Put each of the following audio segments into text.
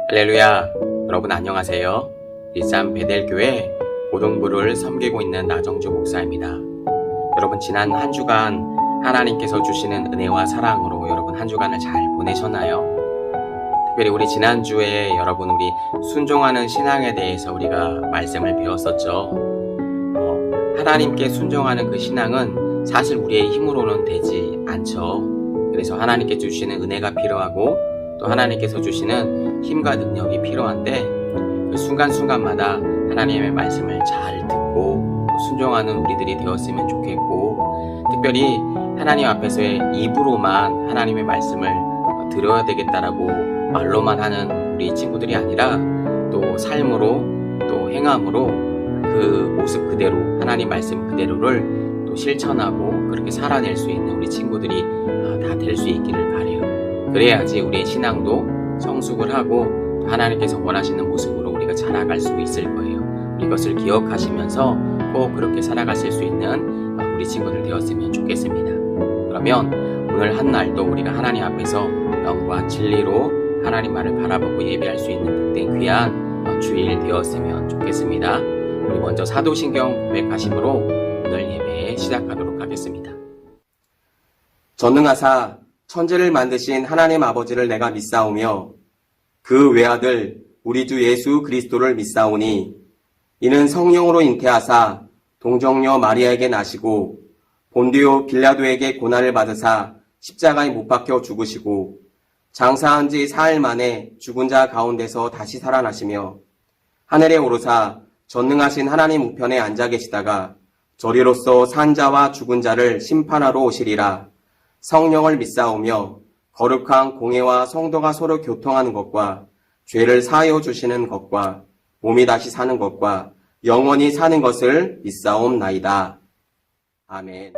할렐루야, 여러분 안녕하세요. 일산 베델교회 고등부를 섬기고 있는 나정주 목사입니다. 여러분 지난 한 주간 하나님께서 주시는 은혜와 사랑으로 여러분 한 주간을 잘 보내셨나요? 특별히 우리 지난주에 여러분 우리 순종하는 신앙에 대해서 우리가 말씀을 배웠었죠. 하나님께 순종하는 그 신앙은 사실 우리의 힘으로는 되지 않죠. 그래서 하나님께 주시는 은혜가 필요하고 또 하나님께서 주시는 힘과 능력이 필요한데 그 순간순간마다 하나님의 말씀을 잘 듣고 순종하는 우리들이 되었으면 좋겠고, 특별히 하나님 앞에서의 입으로만 하나님의 말씀을 들어야 되겠다라고 말로만 하는 우리 친구들이 아니라 또 삶으로 또 행함으로 그 모습 그대로 하나님 말씀 그대로를 또 실천하고 그렇게 살아낼 수 있는 우리 친구들이 다 될 수 있기를 바라요. 그래야지 우리의 신앙도 성숙을 하고 하나님께서 원하시는 모습으로 우리가 자라갈 수 있을 거예요. 이것을 기억하시면서 꼭 그렇게 살아가실 수 있는 우리 친구들 되었으면 좋겠습니다. 그러면 오늘 한 날도 우리가 하나님 앞에서 영과 진리로 하나님 말을 바라보고 예배할 수 있는 복된 귀한 주일 되었으면 좋겠습니다. 우리 먼저 사도신경 고백하심으로 오늘 예배 시작하도록 하겠습니다. 전능하사 천지를 만드신 하나님 아버지를 내가 믿사오며 그 외아들 우리 주 예수 그리스도를 믿사오니 이는 성령으로 잉태하사 동정녀 마리아에게 나시고 본디오 빌라도에게 고난을 받으사 십자가에 못 박혀 죽으시고 장사한 지 사흘 만에 죽은 자 가운데서 다시 살아나시며 하늘에 오르사 전능하신 하나님 우편에 앉아 계시다가 저리로서 산 자와 죽은 자를 심판하러 오시리라. 성령을 믿사오며 거룩한 공회와 성도가 서로 교통하는 것과 죄를 사하여 주시는 것과 몸이 다시 사는 것과 영원히 사는 것을 믿사옵나이다. 아멘.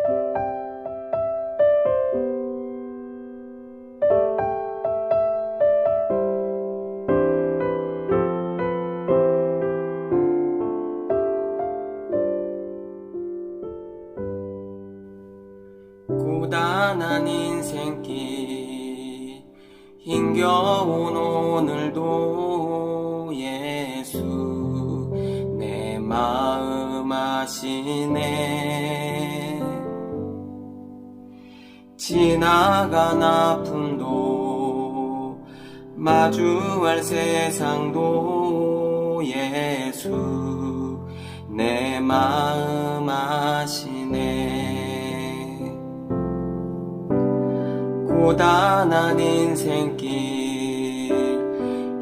고단한 인생길 힘겨운 오늘도 예수 내 마음 아시네. 지나간 아픔도 마주할 세상도 예수 내 마음 아시네. 고단한 인생길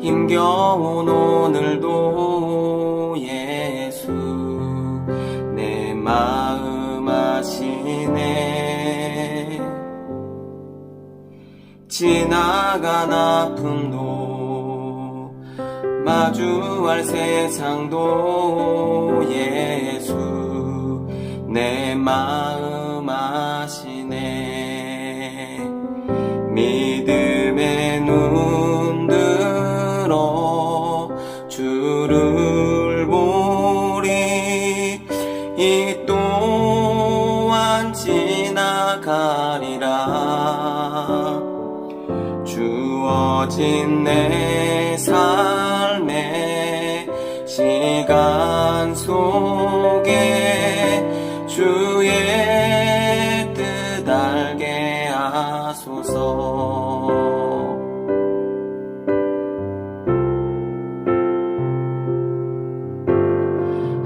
힘겨운 오늘도 예수 내 마음 아시네. 지나간 아픔도 마주할 세상도 예수 내 마음 아시네. 믿음의 눈 들어 주를 보리. 이 또한 지나가리라. 주어진 내 삶의 시간 속에 주의 뜻 알게 하소서.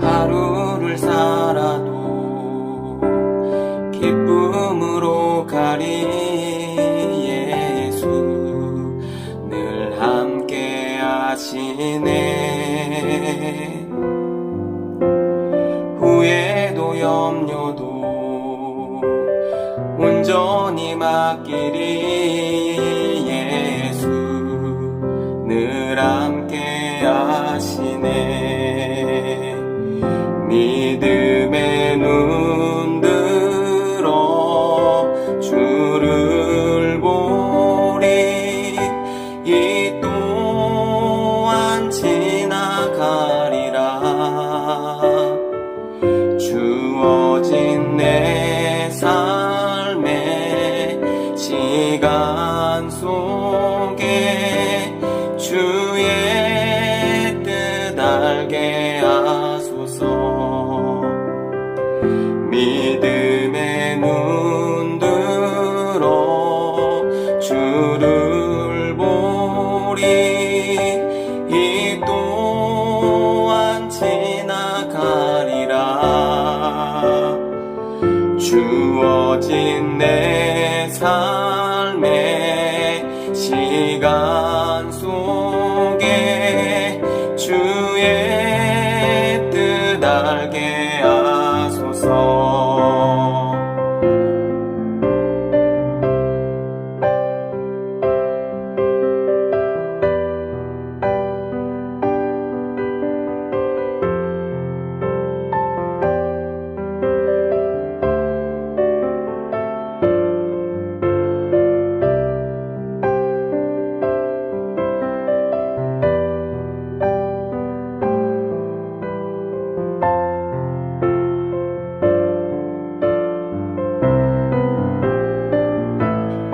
하루를 살아도 기쁨으로 가리. 예수 늘 함께 하시네. 후회도 염려도 온전히 맡기리. 예수 늘 함께 하시네. 믿음의 눈 들어 주를 보리. 이 또한 지나가리라. 주어진 내 삶의 시간 속에 주의 지나가리라. 주어진 내 삶의 시간 속에 주의 뜻 알게 하소서.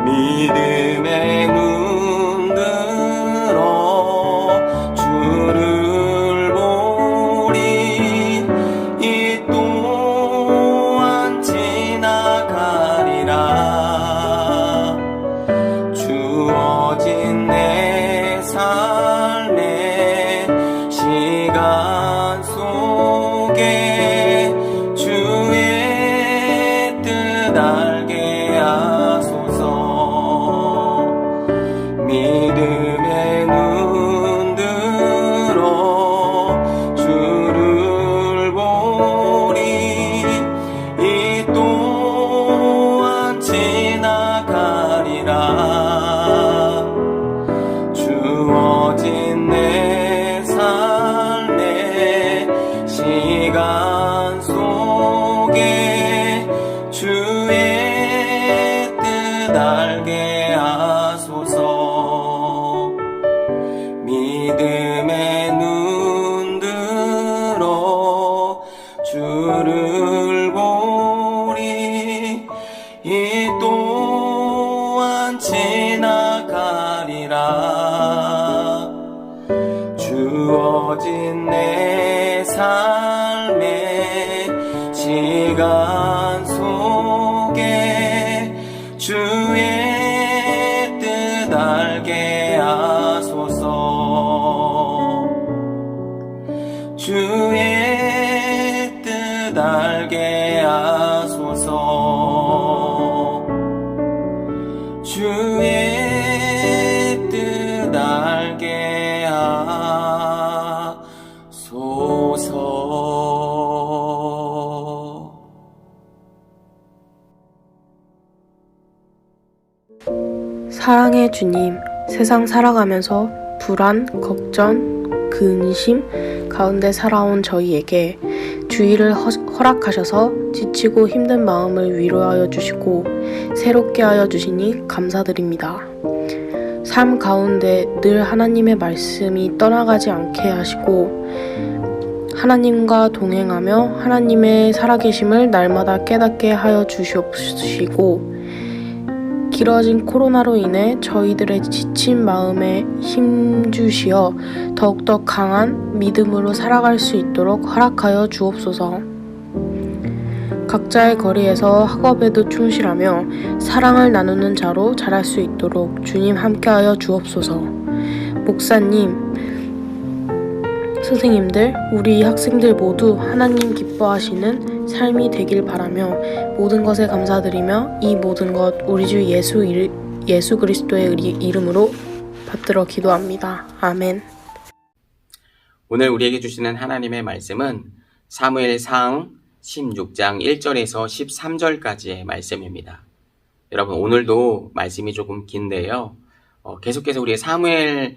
믿음의 눈 들어 주를 보리. 이 또한 지나가리라. 주어진 내 삶의 시간 속에 주의 뜻 알게 하소서. 믿음의 눈 들어 주를 보리. 이 또한 지나가리라. 주어진 내 삶의 시간 속에 주의 뜻 알게 하소서. 믿음의 눈 들어 주를 보리. 이 또한 지나가리라. 주어진 내 삶의 시간 속에 주의 뜻 알게 하소서. 주의 뜻 알게 하소서. 주의 뜻 알게 하소서. 사랑의 주님, 세상 살아가면서 불안, 걱정, 근심 가운데 살아온 저희에게 주의를 허락하셔서 지치고 힘든 마음을 위로하여 주시고 새롭게 하여 주시니 감사드립니다. 삶 가운데 늘 하나님의 말씀이 떠나가지 않게 하시고 하나님과 동행하며 하나님의 살아계심을 날마다 깨닫게 하여 주시옵시고 길어진 코로나로 인해 저희들의 지친 마음에 힘주시어 더욱더 강한 믿음으로 살아갈 수 있도록 허락하여 주옵소서. 각자의 거리에서 학업에도 충실하며 사랑을 나누는 자로 자랄 수 있도록 주님 함께하여 주옵소서. 목사님, 선생님들, 우리 학생들 모두 하나님 기뻐하시는 삶이 되길 바라며 모든 것에 감사드리며 이 모든 것 우리 주 예수 그리스도의 이름으로 받들어 기도합니다. 아멘. 오늘 우리에게 주시는 하나님의 말씀은 사무엘상 16장 1절에서 13절까지의 말씀입니다. 여러분, 오늘도 말씀이 조금 긴데요. 계속해서 우리 사무엘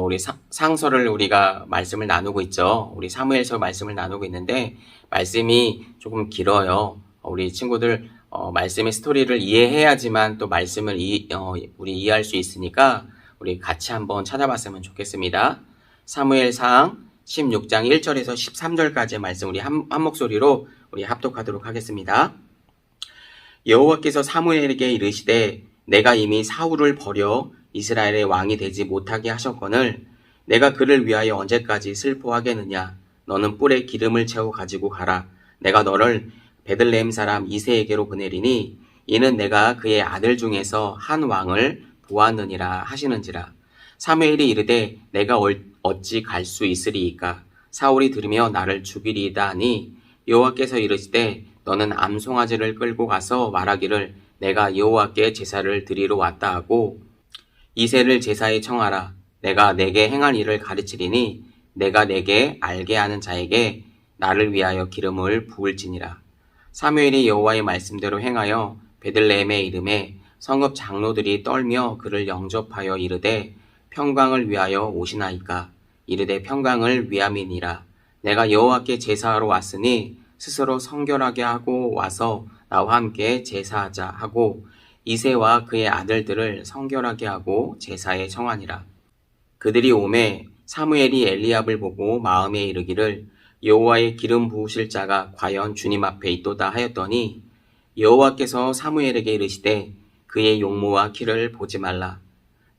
우리 상서를 우리가 말씀을 나누고 있죠. 우리 사무엘서 말씀을 나누고 있는데 말씀이 조금 길어요. 우리 친구들 말씀의 스토리를 이해해야지만 또 말씀을 우리 이해할 수 있으니까 우리 같이 한번 찾아봤으면 좋겠습니다. 사무엘상 16장 1절에서 13절까지의 말씀 우리 한 목소리로 우리 합독하도록 하겠습니다. 여호와께서 사무엘에게 이르시되 내가 이미 사울을 버려 이스라엘의 왕이 되지 못하게 하셨거늘 내가 그를 위하여 언제까지 슬퍼하겠느냐. 너는 뿔에 기름을 채워 가지고 가라. 내가 너를 베들레헴 사람 이새에게로 보내리니 이는 내가 그의 아들 중에서 한 왕을 보았느니라 하시는지라. 사무엘이 이르되 내가 어찌 갈 수 있으리이까. 사울이 들으며 나를 죽이리이다 하니 여호와께서 이르시되 너는 암송아지를 끌고 가서 말하기를 내가 여호와께 제사를 드리러 왔다 하고 이새를 제사에 청하라. 내가 내게 행할 일을 가르치리니 내가 내게 알게 하는 자에게 나를 위하여 기름을 부을지니라. 사무엘이 여호와의 말씀대로 행하여 베들레헴에 이름에 성읍 장로들이 떨며 그를 영접하여 이르되 평강을 위하여 오시나이까. 이르되 평강을 위함이니라. 내가 여호와께 제사하러 왔으니 스스로 성결하게 하고 와서 나와 함께 제사하자 하고 이새와 그의 아들들을 성결하게 하고 제사에 청하니라. 그들이 오매 사무엘이 엘리압을 보고 마음에 이르기를 여호와의 기름 부으실 자가 과연 주님 앞에 있도다 하였더니 여호와께서 사무엘에게 이르시되 그의 용모와 키를 보지 말라.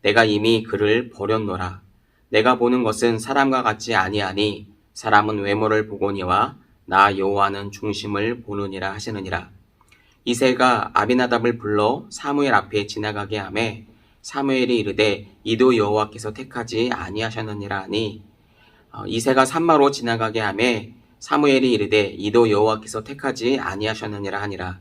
내가 이미 그를 버렸노라. 내가 보는 것은 사람과 같지 아니하니 사람은 외모를 보거니와 나 여호와는 중심을 보느니라 하시느니라. 이새가 아비나답을 불러 사무엘 앞에 지나가게 하매 사무엘이 이르되 이도 여호와께서 택하지 아니하셨느니라 하니 이새가 산마로 지나가게 하매 사무엘이 이르되 이도 여호와께서 택하지 아니하셨느니라 하니라.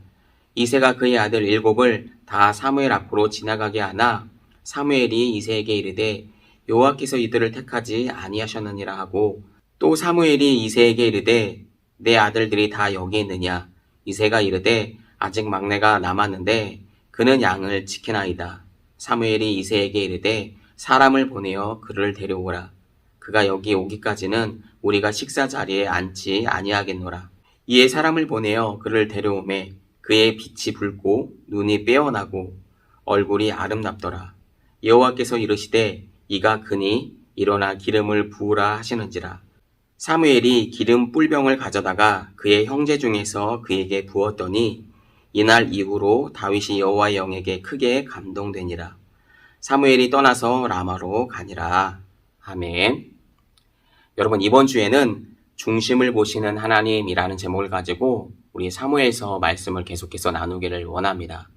이새가 그의 아들 7을 다 사무엘 앞으로 지나가게 하나 사무엘이 이새에게 이르되 여호와께서 이들을 택하지 아니하셨느니라 하고 또 사무엘이 이새에게 이르되 내 아들들이 다 여기 있느냐. 이새가 이르되 아직 막내가 남았는데 그는 양을 지키나이다. 사무엘이 이새에게 이르되 사람을 보내어 그를 데려오라. 그가 여기 오기까지는 우리가 식사 자리에 앉지 아니하겠노라. 이에 사람을 보내어 그를 데려오매 그의 빛이 붉고 눈이 빼어나고 얼굴이 아름답더라. 여호와께서 이르시되 이가 그니 일어나 기름을 부으라 하시는지라. 사무엘이 기름 뿔병을 가져다가 그의 형제 중에서 그에게 부었더니 이날 이후로 다윗이 여호와의 영에게 크게 감동되니라. 사무엘이 떠나서 라마로 가니라. 아멘. 여러분, 이번 주에는 중심을 보시는 하나님이라는 제목을 가지고 우리 사무엘서 말씀을 계속해서 나누기를 원합니다.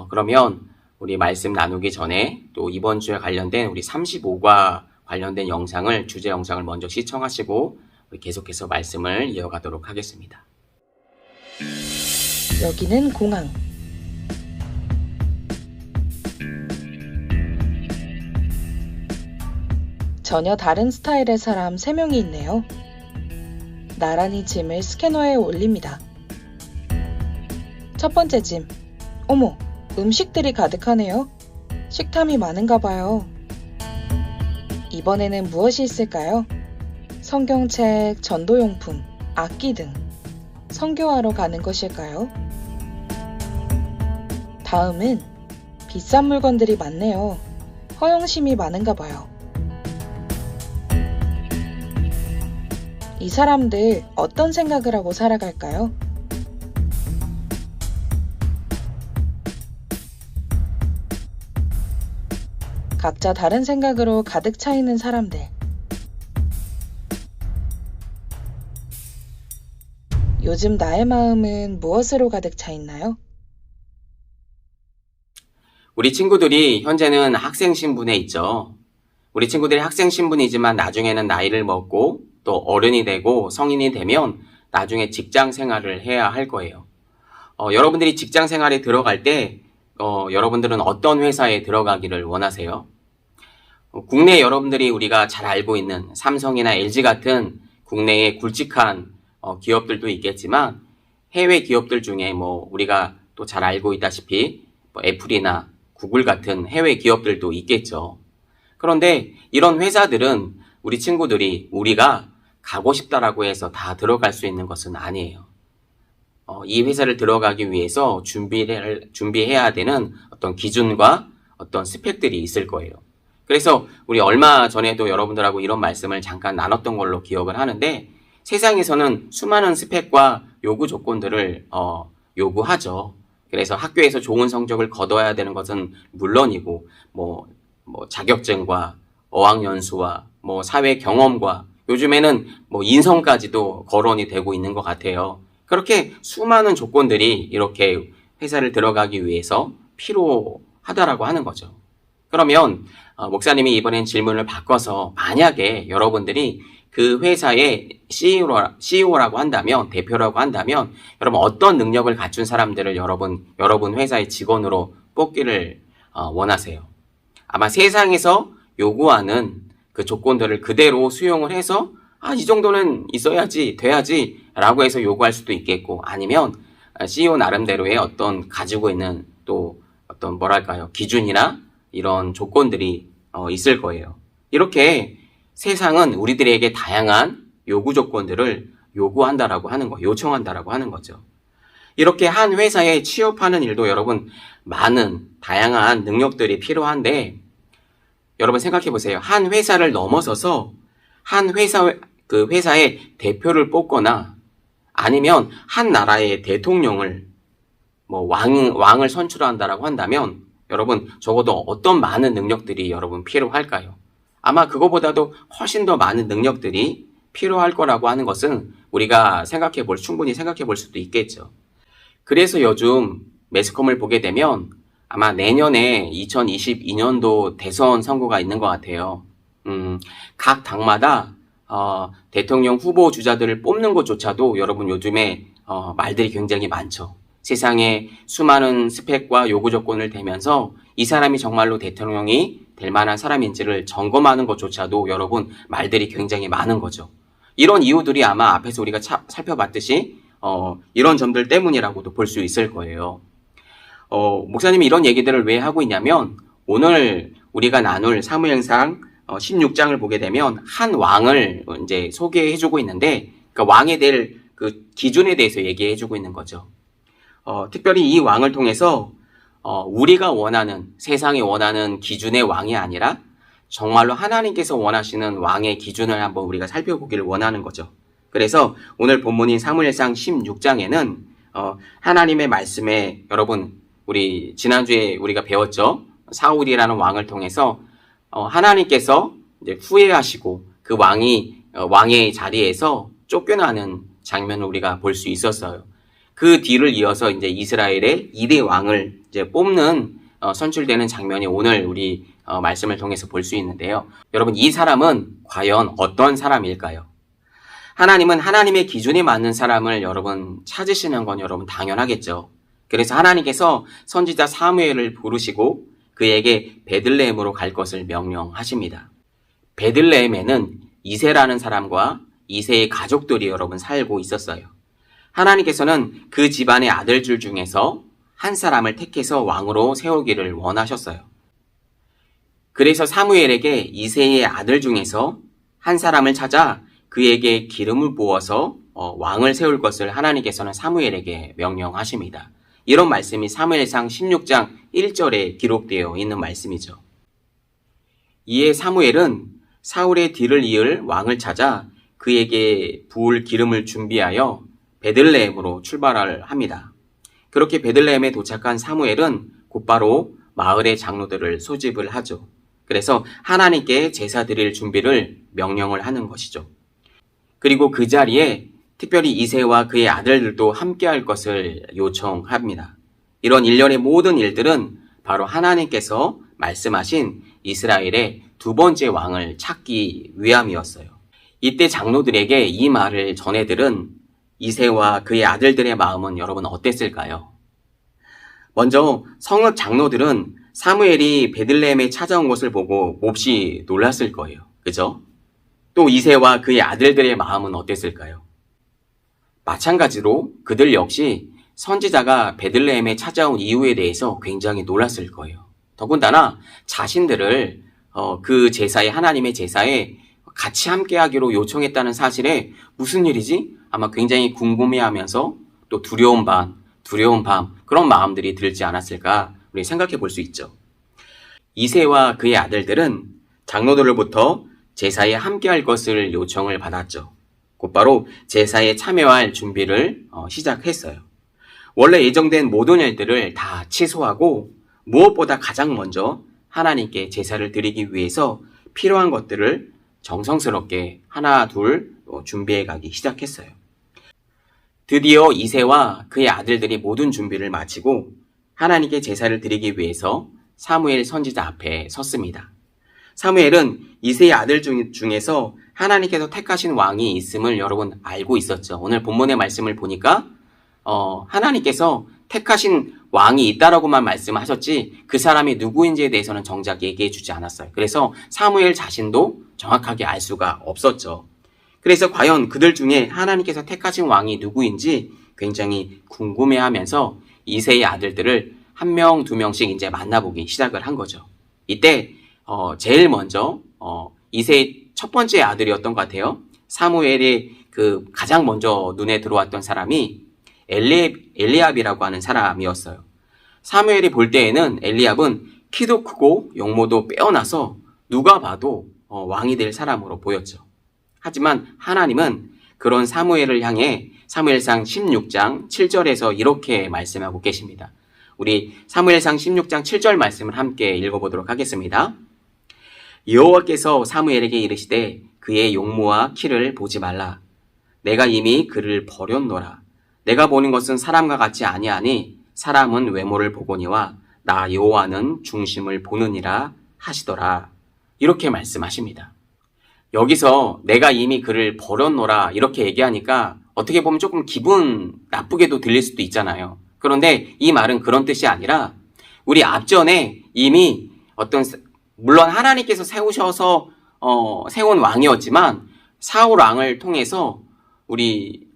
그러면 우리 말씀 나누기 전에 또 이번 주에 관련된 우리 35과 관련된 영상을, 주제 영상을 먼저 시청하시고 우리 계속해서 말씀을 이어가도록 하겠습니다. 여기는 공항. 전혀 다른 스타일의 사람 3명이 있네요. 나란히 짐을 스캐너에 올립니다. 첫 번째 짐. 어머, 음식들이 가득하네요. 식탐이 많은가 봐요. 이번에는 무엇이 있을까요? 성경책, 전도용품, 악기 등. 선교하러 가는 것일까요? 다음은 비싼 물건들이 많네요. 허영심이 많은가 봐요. 이 사람들 어떤 생각을 하고 살아갈까요? 각자 다른 생각으로 가득 차 있는 사람들. 요즘 나의 마음은 무엇으로 가득 차 있나요? 우리 친구들이 현재는 학생 신분에 있죠. 우리 친구들이 학생 신분이지만 나중에는 나이를 먹고 또 어른이 되고 성인이 되면 나중에 직장 생활을 해야 할 거예요. 여러분들이 직장 생활에 들어갈 때 여러분들은 어떤 회사에 들어가기를 원하세요? 국내 여러분들이 우리가 잘 알고 있는 삼성이나 LG 같은 국내의 굵직한 기업들도 있겠지만 해외 기업들 중에 우리가 또 잘 알고 있다시피 애플이나 구글 같은 해외 기업들도 있겠죠. 그런데 이런 회사들은 우리 친구들이 우리가 가고 싶다라고 해서 다 들어갈 수 있는 것은 아니에요. 이 회사를 들어가기 위해서 준비해야 되는 어떤 기준과 어떤 스펙들이 있을 거예요. 그래서 우리 얼마 전에도 여러분들하고 이런 말씀을 잠깐 나눴던 걸로 기억을 하는데 세상에서는 수많은 스펙과 요구 조건들을 요구하죠. 그래서 학교에서 좋은 성적을 거둬야 되는 것은 물론이고 자격증과 어학연수와 사회 경험과 요즘에는 인성까지도 거론이 되고 있는 것 같아요. 그렇게 수많은 조건들이 이렇게 회사를 들어가기 위해서 필요하다라고 하는 거죠. 그러면 목사님이 이번엔 질문을 바꿔서 만약에 여러분들이 그 회사의 CEO라고 한다면, 대표라고 한다면, 여러분 어떤 능력을 갖춘 사람들을 여러분 회사의 직원으로 뽑기를 원하세요? 아마 세상에서 요구하는 그 조건들을 그대로 수용을 해서 이 정도는 있어야지, 돼야지 라고 해서 요구할 수도 있겠고, 아니면 CEO 나름대로의 어떤 가지고 있는 또 어떤 뭐랄까요, 기준이나 이런 조건들이 있을 거예요. 이렇게 세상은 우리들에게 다양한 요구 조건들을 요구한다라고 하는 거, 요청한다라고 하는 거죠. 이렇게 한 회사에 취업하는 일도 여러분 많은 다양한 능력들이 필요한데, 여러분 생각해 보세요. 한 회사를 넘어서서 그 회사의 대표를 뽑거나 아니면 한 나라의 대통령을 왕을 선출한다라고 한다면 여러분 적어도 어떤 많은 능력들이 여러분 필요할까요? 아마 그거보다도 훨씬 더 많은 능력들이 필요할 거라고 하는 것은 우리가 충분히 생각해 볼 수도 있겠죠. 그래서 요즘 매스컴을 보게 되면 아마 내년에 2022년도 대선 선거가 있는 것 같아요. 각 당마다 대통령 후보 주자들을 뽑는 것조차도 여러분 요즘에 말들이 굉장히 많죠. 세상에 수많은 스펙과 요구 조건을 대면서 이 사람이 정말로 대통령이 될 만한 사람인지를 점검하는 것조차도 여러분 말들이 굉장히 많은 거죠. 이런 이유들이 아마 앞에서 우리가 살펴봤듯이 이런 점들 때문이라고도 볼 수 있을 거예요. 목사님이 이런 얘기들을 왜 하고 있냐면 오늘 우리가 나눌 사무엘상 16장을 보게 되면 한 왕을 이제 소개해주고 있는데 그 왕에 대해 그 기준에 대해서 얘기해주고 있는 거죠. 특별히 이 왕을 통해서 우리가 세상이 원하는 기준의 왕이 아니라 정말로 하나님께서 원하시는 왕의 기준을 한번 우리가 살펴보기를 원하는 거죠. 그래서 오늘 본문인 사무엘상 16장에는 하나님의 말씀에 여러분 우리 지난주에 우리가 배웠죠. 사울이라는 왕을 통해서 하나님께서 이제 후회하시고 그 왕의 자리에서 쫓겨나는 장면을 우리가 볼 수 있었어요. 그 뒤를 이어서 이제 이스라엘의 2대 왕을 이제 뽑는 선출되는 장면이 오늘 우리 말씀을 통해서 볼 수 있는데요. 여러분 이 사람은 과연 어떤 사람일까요? 하나님은 하나님의 기준에 맞는 사람을 여러분 찾으시는 건 여러분 당연하겠죠. 그래서 하나님께서 선지자 사무엘을 부르시고 그에게 베들레헴으로 갈 것을 명령하십니다. 베들레헴에는 이새라는 사람과 이새의 가족들이 여러분 살고 있었어요. 하나님께서는 그 집안의 아들들 중에서 한 사람을 택해서 왕으로 세우기를 원하셨어요. 그래서 사무엘에게 이새의 아들 중에서 한 사람을 찾아 그에게 기름을 부어서 왕을 세울 것을 하나님께서는 사무엘에게 명령하십니다. 이런 말씀이 사무엘상 16장 1절에 기록되어 있는 말씀이죠. 이에 사무엘은 사울의 뒤를 이을 왕을 찾아 그에게 부을 기름을 준비하여 베들레헴으로 출발을 합니다. 그렇게 베들레헴에 도착한 사무엘은 곧바로 마을의 장로들을 소집을 하죠. 그래서 하나님께 제사 드릴 준비를 명령을 하는 것이죠. 그리고 그 자리에 특별히 이새와 그의 아들들도 함께할 것을 요청합니다. 이런 일련의 모든 일들은 바로 하나님께서 말씀하신 이스라엘의 두 번째 왕을 찾기 위함이었어요. 이때 장로들에게 이 말을 전해들은 이새와 그의 아들들의 마음은 여러분 어땠을까요? 먼저 성읍 장로들은 사무엘이 베들레헴에 찾아온 것을 보고 몹시 놀랐을 거예요. 그죠? 또 이새와 그의 아들들의 마음은 어땠을까요? 마찬가지로 그들 역시 선지자가 베들레헴에 찾아온 이유에 대해서 굉장히 놀랐을 거예요. 더군다나 자신들을 그 제사에 하나님의 제사에 같이 함께하기로 요청했다는 사실에 무슨 일이지? 아마 굉장히 궁금해하면서 또 두려운 밤 그런 마음들이 들지 않았을까 우리 생각해 볼 수 있죠. 이새와 그의 아들들은 장로들로부터 제사에 함께할 것을 요청을 받았죠. 곧바로 제사에 참여할 준비를 시작했어요. 원래 예정된 모든 일들을 다 취소하고 무엇보다 가장 먼저 하나님께 제사를 드리기 위해서 필요한 것들을 정성스럽게 하나 둘 준비해 가기 시작했어요. 드디어 이새와 그의 아들들이 모든 준비를 마치고 하나님께 제사를 드리기 위해서 사무엘 선지자 앞에 섰습니다. 사무엘은 이새의 아들 중에서 하나님께서 택하신 왕이 있음을 여러분 알고 있었죠. 오늘 본문의 말씀을 보니까 하나님께서 택하신 왕이 있다라고만 말씀하셨지 그 사람이 누구인지에 대해서는 정작 얘기해 주지 않았어요. 그래서 사무엘 자신도 정확하게 알 수가 없었죠. 그래서 과연 그들 중에 하나님께서 택하신 왕이 누구인지 굉장히 궁금해하면서 이새의 아들들을 한 명, 두 명씩 이제 만나보기 시작을 한 거죠. 이때 제일 먼저 이새의 첫 번째 아들이었던 것 같아요. 사무엘이 그 가장 먼저 눈에 들어왔던 사람이 엘리압이라고 하는 사람이었어요. 사무엘이 볼 때에는 엘리압은 키도 크고 용모도 빼어나서 누가 봐도 왕이 될 사람으로 보였죠. 하지만 하나님은 그런 사무엘을 향해 사무엘상 16장 7절에서 이렇게 말씀하고 계십니다. 우리 사무엘상 16장 7절 말씀을 함께 읽어보도록 하겠습니다. 여호와께서 사무엘에게 이르시되 그의 용모와 키를 보지 말라. 내가 이미 그를 버렸노라. 내가 보는 것은 사람과 같이 아니하니 사람은 외모를 보거니와 나 여호와는 중심을 보느니라 하시더라. 이렇게 말씀하십니다. 여기서 내가 이미 그를 버렸노라 이렇게 얘기하니까 어떻게 보면 조금 기분 나쁘게도 들릴 수도 있잖아요. 그런데 이 말은 그런 뜻이 아니라 우리 앞전에 이미 물론 하나님께서 세우셔서 세운 왕이었지만 사울 왕을 통해서 우리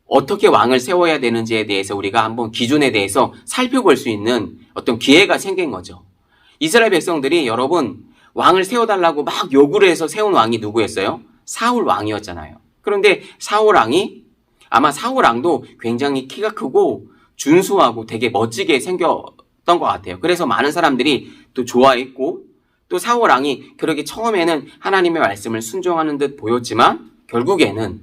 어떻게 왕을 세워야 되는지에 대해서 우리가 한번 기준에 대해서 살펴볼 수 있는 어떤 기회가 생긴 거죠. 이스라엘 백성들이 여러분 왕을 세워달라고 막 요구를 해서 세운 왕이 누구였어요? 사울 왕이었잖아요. 그런데 사울 왕도 굉장히 키가 크고 준수하고 되게 멋지게 생겼던 것 같아요. 그래서 많은 사람들이 또 좋아했고 또 사울 왕이 그렇게 처음에는 하나님의 말씀을 순종하는 듯 보였지만 결국에는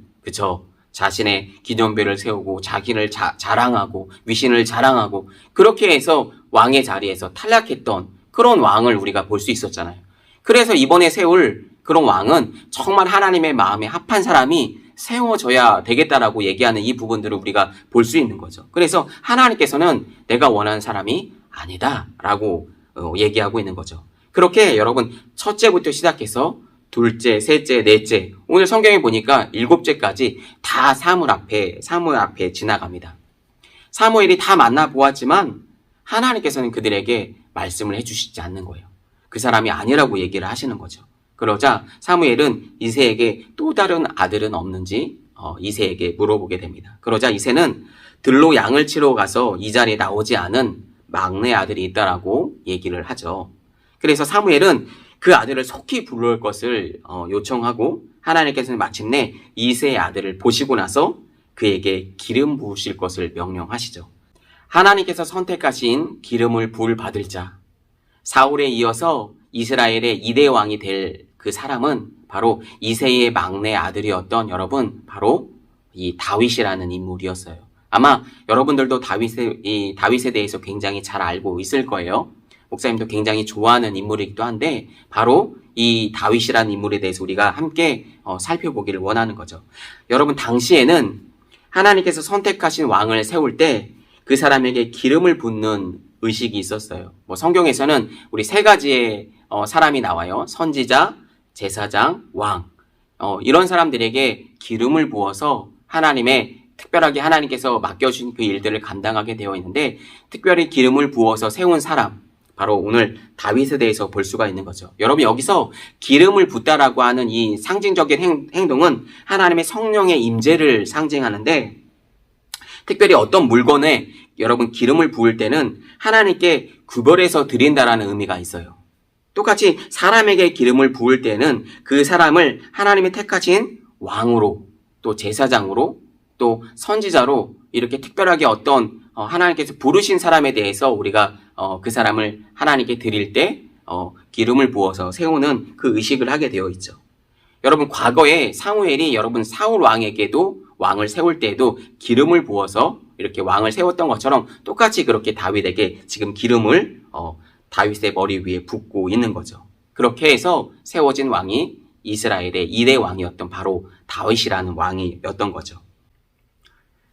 자신의 기념배를 세우고 자기를 자랑하고 위신을 자랑하고 그렇게 해서 왕의 자리에서 탈락했던 그런 왕을 우리가 볼 수 있었잖아요. 그래서 이번에 세울 그런 왕은 정말 하나님의 마음에 합한 사람이 세워져야 되겠다라고 얘기하는 이 부분들을 우리가 볼 수 있는 거죠. 그래서 하나님께서는 내가 원하는 사람이 아니다라고 얘기하고 있는 거죠. 그렇게 여러분 첫째부터 시작해서 둘째, 셋째, 넷째 오늘 성경에 보니까 7째까지 다 사무엘 앞에 지나갑니다. 사무엘이 다 만나보았지만 하나님께서는 그들에게 말씀을 해주시지 않는 거예요. 그 사람이 아니라고 얘기를 하시는 거죠. 그러자 사무엘은 이새에게 또 다른 아들은 없는지 이새에게 물어보게 됩니다. 그러자 이새는 들로 양을 치러 가서 이 자리에 나오지 않은 막내 아들이 있다라고 얘기를 하죠. 그래서 사무엘은 그 아들을 속히 부를 것을 요청하고 하나님께서는 마침내 이새의 아들을 보시고 나서 그에게 기름 부으실 것을 명령하시죠. 하나님께서 선택하신 기름을 부을 받을 자, 사울에 이어서 이스라엘의 2대 왕이 될 그 사람은 바로 이새의 막내 아들이었던 여러분 바로 이 다윗이라는 인물이었어요. 아마 여러분들도 다윗에 대해서 굉장히 잘 알고 있을 거예요. 목사님도 굉장히 좋아하는 인물이기도 한데 바로 이 다윗이라는 인물에 대해서 우리가 함께 살펴보기를 원하는 거죠. 여러분 당시에는 하나님께서 선택하신 왕을 세울 때 그 사람에게 기름을 붓는 의식이 있었어요. 성경에서는 우리 3가지의 사람이 나와요. 선지자, 제사장, 왕. 이런 사람들에게 기름을 부어서 특별하게 하나님께서 맡겨주신 그 일들을 감당하게 되어 있는데 특별히 기름을 부어서 세운 사람 바로 오늘 다윗에 대해서 볼 수가 있는 거죠. 여러분 여기서 기름을 붓다라고 하는 이 상징적인 행동은 하나님의 성령의 임재를 상징하는데 특별히 어떤 물건에 여러분 기름을 부을 때는 하나님께 구별해서 드린다라는 의미가 있어요. 똑같이 사람에게 기름을 부을 때는 그 사람을 하나님이 택하신 왕으로 또 제사장으로 또 선지자로 이렇게 특별하게 어떤 하나님께서 부르신 사람에 대해서 우리가 그 사람을 하나님께 드릴 때 기름을 부어서 세우는 그 의식을 하게 되어 있죠. 여러분 과거에 사무엘이 여러분 사울 왕에게도 왕을 세울 때에도 기름을 부어서 이렇게 왕을 세웠던 것처럼 똑같이 그렇게 다윗에게 지금 기름을 다윗의 머리 위에 붓고 있는 거죠. 그렇게 해서 세워진 왕이 이스라엘의 2대 왕이었던 바로 다윗이라는 왕이었던 거죠.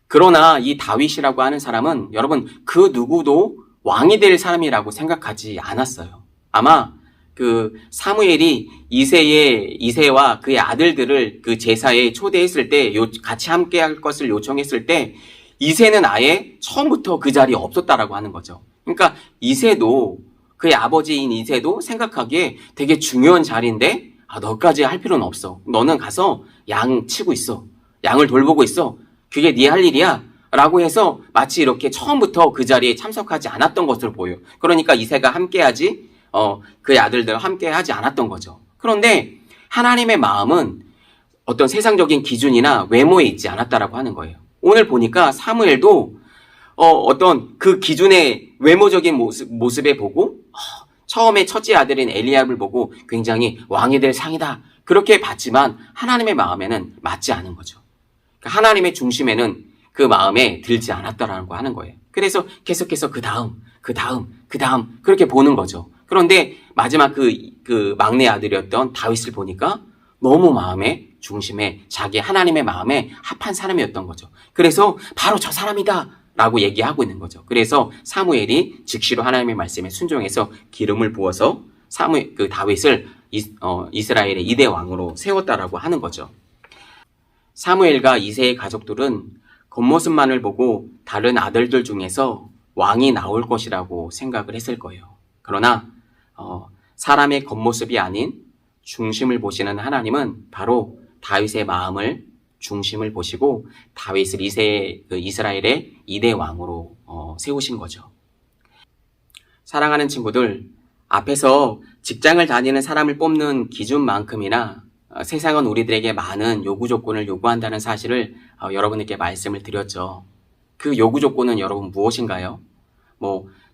그러나 이 다윗이라고 하는 사람은 여러분 그 누구도 왕이 될 사람이라고 생각하지 않았어요. 아마 그 사무엘이 이새와 그의 아들들을 그 제사에 초대했을 때 같이 함께 할 것을 요청했을 때 이새는 아예 처음부터 그 자리에 없었다라고 하는 거죠. 그러니까 이새도 그의 아버지인 이새도 생각하기에 되게 중요한 자리인데 너까지 할 필요는 없어. 너는 가서 양 치고 있어. 양을 돌보고 있어. 그게 네 할 일이야. 라고 해서 마치 이렇게 처음부터 그 자리에 참석하지 않았던 것으로 보여요. 그러니까 이새가 함께하지 그의 아들들과 함께하지 않았던 거죠. 그런데 하나님의 마음은 어떤 세상적인 기준이나 외모에 있지 않았다라고 하는 거예요. 오늘 보니까 사무엘도 어떤 그 기준의 외모적인 모습에 보고 처음에 첫째 아들인 엘리압을 보고 굉장히 왕이 될 상이다. 그렇게 봤지만 하나님의 마음에는 맞지 않은 거죠. 그러니까 하나님의 중심에는 그 마음에 들지 않았다라고 하는 거예요. 그래서 계속해서 그 다음 그렇게 보는 거죠. 그런데 마지막 그 막내 아들이었던 다윗을 보니까 너무 마음의 중심에 자기 하나님의 마음에 합한 사람이었던 거죠. 그래서 바로 저 사람이다 라고 얘기하고 있는 거죠. 그래서 사무엘이 즉시로 하나님의 말씀에 순종해서 기름을 부어서 다윗을 이스라엘의 2대 왕으로 세웠다라고 하는 거죠. 사무엘과 이새의 가족들은 겉모습만을 보고 다른 아들들 중에서 왕이 나올 것이라고 생각을 했을 거예요. 그러나 사람의 겉모습이 아닌 중심을 보시는 하나님은 바로 다윗의 마음을 중심을 보시고 다윗을 이스라엘의 2대 왕으로 세우신 거죠. 사랑하는 친구들, 앞에서 직장을 다니는 사람을 뽑는 기준만큼이나 세상은 우리들에게 많은 요구 조건을 요구한다는 사실을 여러분에게 말씀을 드렸죠. 그 요구 조건은 여러분 무엇인가요?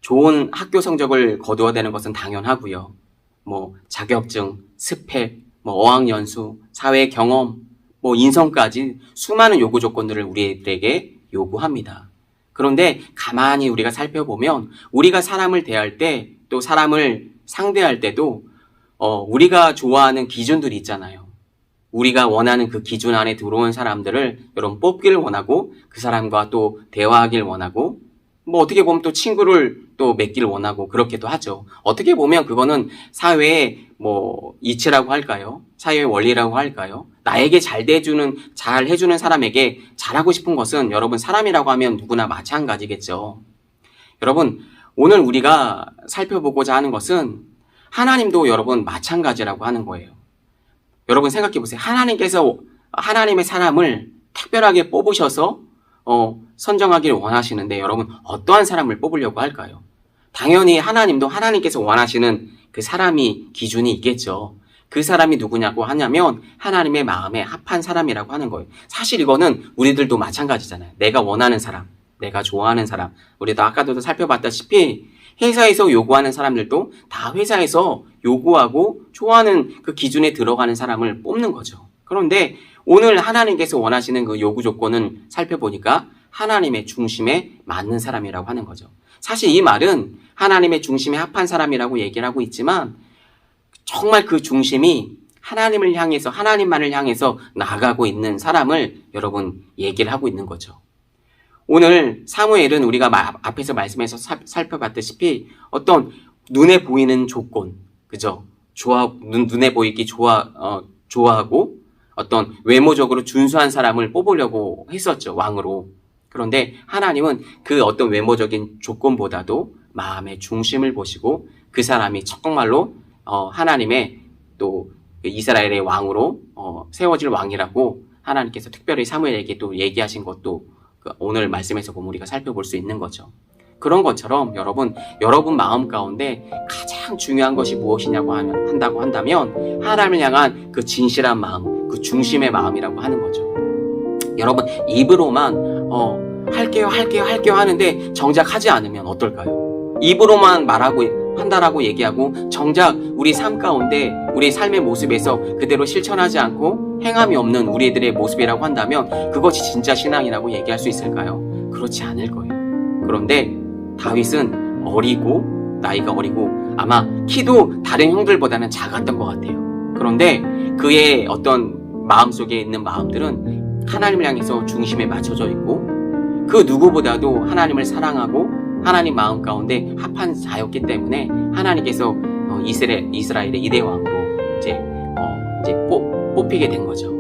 좋은 학교 성적을 거두어야 되는 것은 당연하고요. 자격증, 스펙, 어학연수, 사회 경험, 인성까지 수많은 요구 조건들을 우리들에게 요구합니다. 그런데 가만히 우리가 살펴보면 우리가 사람을 대할 때 또 사람을 상대할 때도 우리가 좋아하는 기준들이 있잖아요. 우리가 원하는 그 기준 안에 들어온 사람들을 여러분 뽑기를 원하고 그 사람과 또 대화하길 원하고 어떻게 보면 또 친구를 또 맺기를 원하고 그렇게도 하죠. 어떻게 보면 그거는 사회의 이치라고 할까요? 사회의 원리라고 할까요? 나에게 잘 해주는 사람에게 잘하고 싶은 것은 여러분 사람이라고 하면 누구나 마찬가지겠죠. 여러분, 오늘 우리가 살펴보고자 하는 것은 하나님도 여러분 마찬가지라고 하는 거예요. 여러분 생각해 보세요. 하나님께서 하나님의 사람을 특별하게 뽑으셔서 선정하기를 원하시는데 여러분 어떠한 사람을 뽑으려고 할까요? 당연히 하나님도 하나님께서 원하시는 그 사람이 기준이 있겠죠. 그 사람이 누구냐고 하냐면 하나님의 마음에 합한 사람이라고 하는 거예요. 사실 이거는 우리들도 마찬가지잖아요. 내가 원하는 사람, 내가 좋아하는 사람. 우리도 아까도 살펴봤다시피 회사에서 요구하는 사람들도 다 회사에서 요구하고 좋아하는 그 기준에 들어가는 사람을 뽑는 거죠. 그런데 오늘 하나님께서 원하시는 그 요구 조건은 살펴보니까 하나님의 중심에 맞는 사람이라고 하는 거죠. 사실 이 말은 하나님의 중심에 합한 사람이라고 얘기를 하고 있지만 정말 그 중심이 하나님을 향해서 하나님만을 향해서 나아가고 있는 사람을 여러분 얘기를 하고 있는 거죠. 오늘 사무엘은 우리가 앞에서 말씀해서 살펴봤다시피 어떤 눈에 보이는 조건, 그죠? 눈에 보이기 좋아하고 어떤 외모적으로 준수한 사람을 뽑으려고 했었죠, 왕으로. 그런데 하나님은 그 어떤 외모적인 조건보다도 마음의 중심을 보시고 그 사람이 정말로 하나님의 또 이스라엘의 왕으로 세워질 왕이라고 하나님께서 특별히 사무엘에게 또 얘기하신 것도 오늘 말씀에서 보면 우리가 살펴볼 수 있는 거죠. 그런 것처럼 여러분 마음 가운데 가장 중요한 것이 무엇이냐고 한다고 한다면 하나님을 향한 그 진실한 마음, 그 중심의 마음이라고 하는 거죠. 여러분 입으로만 할게요 하는데 정작 하지 않으면 어떨까요? 입으로만 한다라고 얘기하고 정작 우리 삶 가운데 우리 삶의 모습에서 그대로 실천하지 않고 행함이 없는 우리들의 모습이라고 한다면 그것이 진짜 신앙이라고 얘기할 수 있을까요? 그렇지 않을 거예요. 그런데 다윗은 나이가 어리고 아마 키도 다른 형들보다는 작았던 것 같아요. 그런데 그의 어떤 마음속에 있는 마음들은 하나님을 향해서 중심에 맞춰져 있고 그 누구보다도 하나님을 사랑하고 하나님 마음 가운데 합한 자였기 때문에 하나님께서 이스라엘의 2대 왕으로 이제 뽑히게 된 거죠.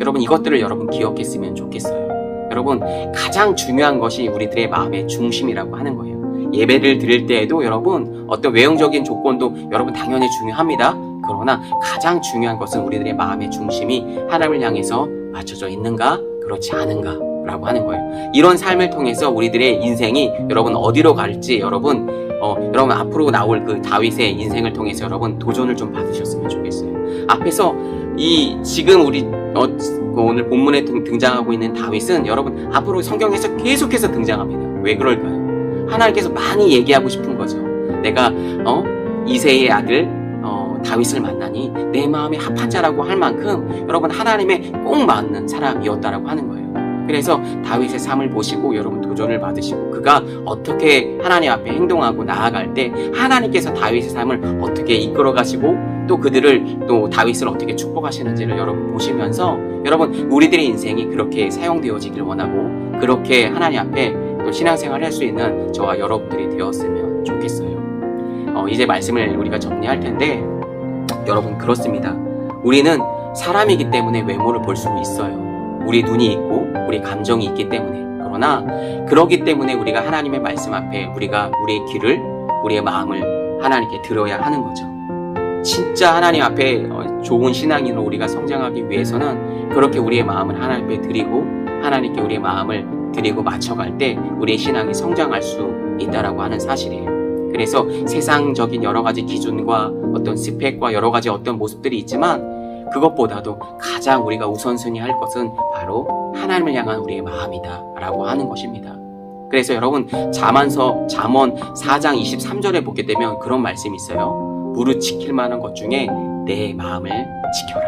여러분, 이것들을 여러분 기억했으면 좋겠어요. 여러분, 가장 중요한 것이 우리들의 마음의 중심이라고 하는 거예요. 예배를 드릴 때에도 여러분 어떤 외형적인 조건도 여러분 당연히 중요합니다. 그러나 가장 중요한 것은 우리들의 마음의 중심이 하나님을 향해서 맞춰져 있는가, 그렇지 않은가 라고 하는 거예요. 이런 삶을 통해서 우리들의 인생이 여러분 어디로 갈지 여러분 앞으로 나올 그 다윗의 인생을 통해서 여러분 도전을 좀 받으셨으면 좋겠어요. 앞에서 지금 우리 오늘 본문에 등장하고 있는 다윗은 여러분 앞으로 성경에서 계속해서 등장합니다. 왜 그럴까요? 하나님께서 많이 얘기하고 싶은 거죠. 내가 이새의 아들 다윗을 만나니 내 마음에 합한 자라고 할 만큼 여러분 하나님의 꼭 맞는 사람이었다라고 하는 거예요. 그래서 다윗의 삶을 보시고 여러분 도전을 받으시고 그가 어떻게 하나님 앞에 행동하고 나아갈 때 하나님께서 다윗의 삶을 어떻게 이끌어 가시고 또 그들을 또 다윗을 어떻게 축복하시는지를 여러분 보시면서 여러분 우리들의 인생이 그렇게 사용되어지길 원하고 그렇게 하나님 앞에 또 신앙생활을 할 수 있는 저와 여러분들이 되었으면 좋겠어요. 이제 말씀을 우리가 정리할 텐데 여러분 그렇습니다. 우리는 사람이기 때문에 외모를 볼 수 있어요. 우리 눈이 있고 우리 감정이 있기 때문에. 그러나 그러기 때문에 우리가 하나님의 말씀 앞에 우리의 길을 우리의 마음을 하나님께 드려야 하는 거죠. 진짜 하나님 앞에 좋은 신앙인으로 우리가 성장하기 위해서는 그렇게 우리의 마음을 하나님 앞에 드리고 하나님께 우리의 마음을 드리고 맞춰갈 때 우리의 신앙이 성장할 수 있다라고 하는 사실이에요. 그래서 세상적인 여러 가지 기준과 어떤 스펙과 여러 가지 어떤 모습들이 있지만 그것보다도 가장 우리가 우선순위 할 것은 바로 하나님을 향한 우리의 마음이다 라고 하는 것입니다. 그래서 여러분 잠언 4장 23절에 보게 되면 그런 말씀이 있어요. 무릇 지킬 만한 것 중에 내 마음을 지켜라.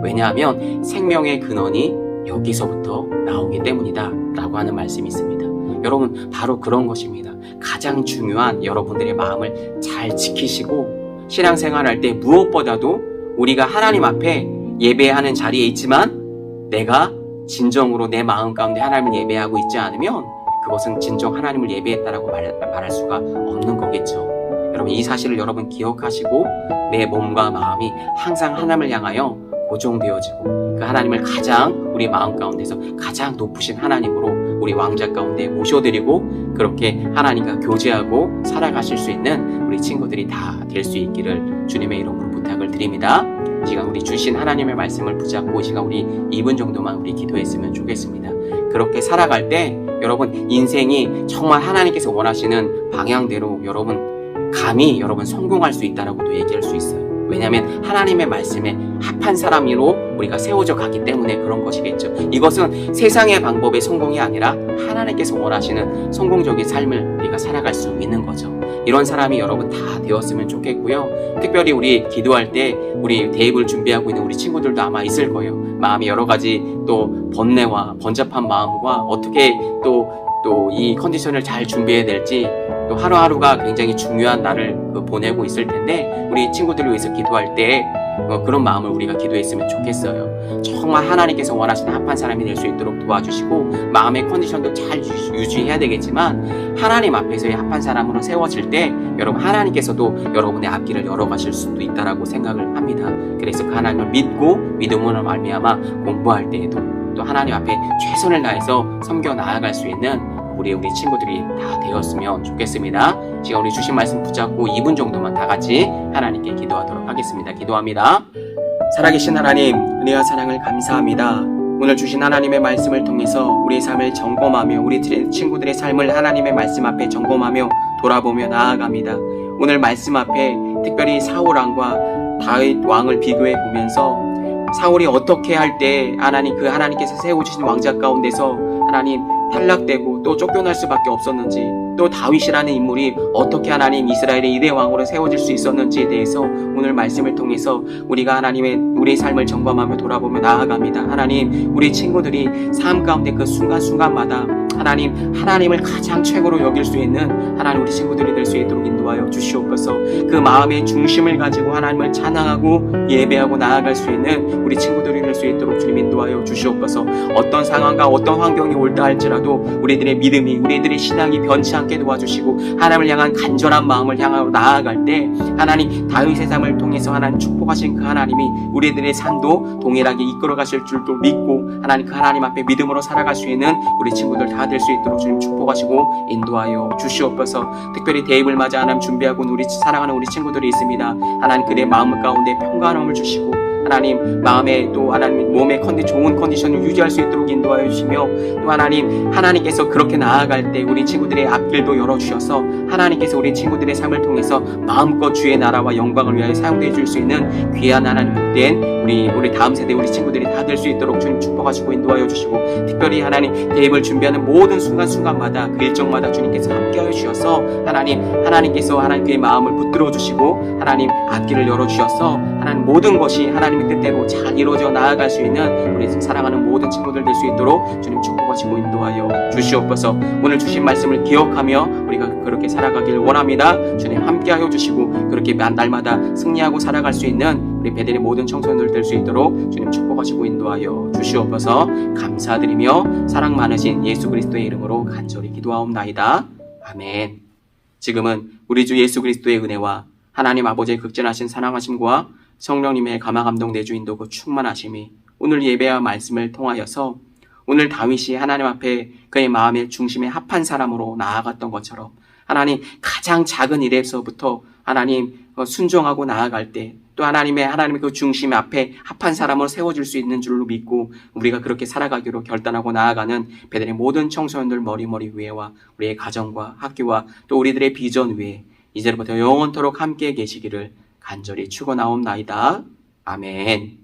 왜냐하면 생명의 근원이 여기서부터 나오기 때문이다 라고 하는 말씀이 있습니다. 여러분 바로 그런 것입니다. 가장 중요한 여러분들의 마음을 잘 지키시고 신앙생활할 때 무엇보다도 우리가 하나님 앞에 예배하는 자리에 있지만 내가 진정으로 내 마음 가운데 하나님을 예배하고 있지 않으면 그것은 진정 하나님을 예배했다라고 말할 수가 없는 거겠죠. 여러분 이 사실을 여러분 기억하시고 내 몸과 마음이 항상 하나님을 향하여 고정되어지고 그 하나님을 가장 우리 마음 가운데서 가장 높으신 하나님으로 우리 왕자 가운데 모셔드리고 그렇게 하나님과 교제하고 살아가실 수 있는 우리 친구들이 다 될 수 있기를 주님의 이름으로 부탁을 드립니다. 이 시간 우리 주신 하나님의 말씀을 붙잡고 이 시간 우리 2분 정도만 우리 기도했으면 좋겠습니다. 그렇게 살아갈 때 여러분 인생이 정말 하나님께서 원하시는 방향대로 여러분 감히 여러분 성공할 수 있다라고도 얘기할 수 있어요. 왜냐하면 하나님의 말씀에 합한 사람으로 우리가 세워져 가기 때문에 그런 것이겠죠. 이것은 세상의 방법의 성공이 아니라 하나님께서 원하시는 성공적인 삶을 우리가 살아갈 수 있는 거죠. 이런 사람이 여러분 다 되었으면 좋겠고요. 특별히 우리 기도할 때 우리 대입을 준비하고 있는 우리 친구들도 아마 있을 거예요. 마음이 여러 가지 또 번뇌와 번잡한 마음과 어떻게 또 이 컨디션을 잘 준비해야 될지 또 하루하루가 굉장히 중요한 날을 보내고 있을 텐데 우리 친구들을 위해서 기도할 때 그런 마음을 우리가 기도했으면 좋겠어요. 정말 하나님께서 원하시는 합한 사람이 될 수 있도록 도와주시고 마음의 컨디션도 잘 유지해야 되겠지만 하나님 앞에서의 합한 사람으로 세워질 때 여러분 하나님께서도 여러분의 앞길을 열어가실 수도 있다라고 생각을 합니다. 그래서 그 하나님을 믿고 믿음으로 말미암아 공부할 때에도 또 하나님 앞에 최선을 다해서 섬겨 나아갈 수 있는 우리 친구들이 다 되었으면 좋겠습니다. 지금 우리 주신 말씀 붙잡고 2분 정도만 다 같이 하나님께 기도하도록 하겠습니다. 기도합니다. 살아계신 하나님, 은혜와 사랑을 감사합니다. 오늘 주신 하나님의 말씀을 통해서 우리의 삶을 점검하며 우리 친구들의 삶을 하나님의 말씀 앞에 점검하며 돌아보며 나아갑니다. 오늘 말씀 앞에 특별히 사울 왕과 다윗 왕을 비교해 보면서 사울이 어떻게 할 때 하나님께서 세워주신 왕자 가운데서 하나님 탈락되고 또 쫓겨날 수밖에 없었는지 또 다윗이라는 인물이 어떻게 하나님 이스라엘의 2대 왕으로 세워질 수 있었는지에 대해서 오늘 말씀을 통해서 우리가 우리의 삶을 점검하며 돌아보며 나아갑니다. 하나님 우리 친구들이 삶 가운데 그 순간순간마다 하나님, 하나님을 가장 최고로 여길 수 있는 하나님 우리 친구들이 될 수 있도록 인도하여 주시옵소서. 그 마음의 중심을 가지고 하나님을 찬양하고 예배하고 나아갈 수 있는 우리 친구들이 될 수 있도록 주님 인도하여 주시옵소서. 어떤 상황과 어떤 환경이 올다 할지라도 우리들의 믿음이, 우리들의 신앙이 변치 않게 도와주시고 하나님을 향한 간절한 마음을 향하여 나아갈 때 하나님, 다윗의 삶을 통해서 하나님 축복하신 그 하나님이 우리들의 삶도 동일하게 이끌어 가실 줄도 믿고 하나님, 그 하나님 앞에 믿음으로 살아갈 수 있는 우리 친구들 다 될 수 있도록 주님 축복하시고 인도하여 주시옵소서. 특별히 대입을 맞아 하나님 준비하고 우리 사랑하는 우리 친구들이 있습니다. 하나님, 그들의 마음 가운데 평강함을 주시고 하나님, 마음에 또 하나님 몸의 좋은 컨디션을 유지할 수 있도록 인도하여 주시며, 또 하나님께서 그렇게 나아갈 때 우리 친구들의 앞길도 열어주셔서 하나님께서 우리 친구들의 삶을 통해서 마음껏 주의 나라와 영광을 위하여 사용되어 줄 수 있는 귀한 하나님 복된 우리 다음 세대 우리 친구들이 다 될 수 있도록 주님 축복하시고 인도하여 주시고, 특별히 하나님 대입을 준비하는 모든 순간순간마다 그 일정마다 주님께서 함께하여 주셔서 하나님께서 그의 마음을 붙들어 주시고 하나님 앞길을 열어주셔서 하나님 모든 것이 하나님의 뜻대로 잘 이루어져 나아갈 수 있는 우리 사랑하는 모든 친구들 될 수 있도록 주님 축복하시고 인도하여 주시옵소서. 오늘 주신 말씀을 기억하며 우리가 그렇게 살아가길 원합니다. 주님 함께하여 주시고 그렇게 날마다 승리하고 살아갈 수 있는 우리 베델의 모든 청소년들 될 수 있도록 주님 축복하시고 인도하여 주시옵소서. 감사드리며 사랑 많으신 예수 그리스도의 이름으로 간절히 기도하옵나이다. 아멘. 지금은 우리 주 예수 그리스도의 은혜와 하나님 아버지의 극진하신 사랑하심과 성령님의 감화감동 내주 인도고 충만하심이 오늘 예배와 말씀을 통하여서 오늘 다윗이 하나님 앞에 그의 마음의 중심에 합한 사람으로 나아갔던 것처럼 하나님, 가장 작은 일에서부터 하나님 순종하고 나아갈 때 또 하나님의 그 중심 앞에 합한 사람으로 세워질 수 있는 줄로 믿고 우리가 그렇게 살아가기로 결단하고 나아가는 베델의 모든 청소년들 머리 위에와 우리의 가정과 학교와 또 우리들의 비전 위에 이제부터 영원토록 함께 계시기를 간절히 축원하옵나이다. 아멘.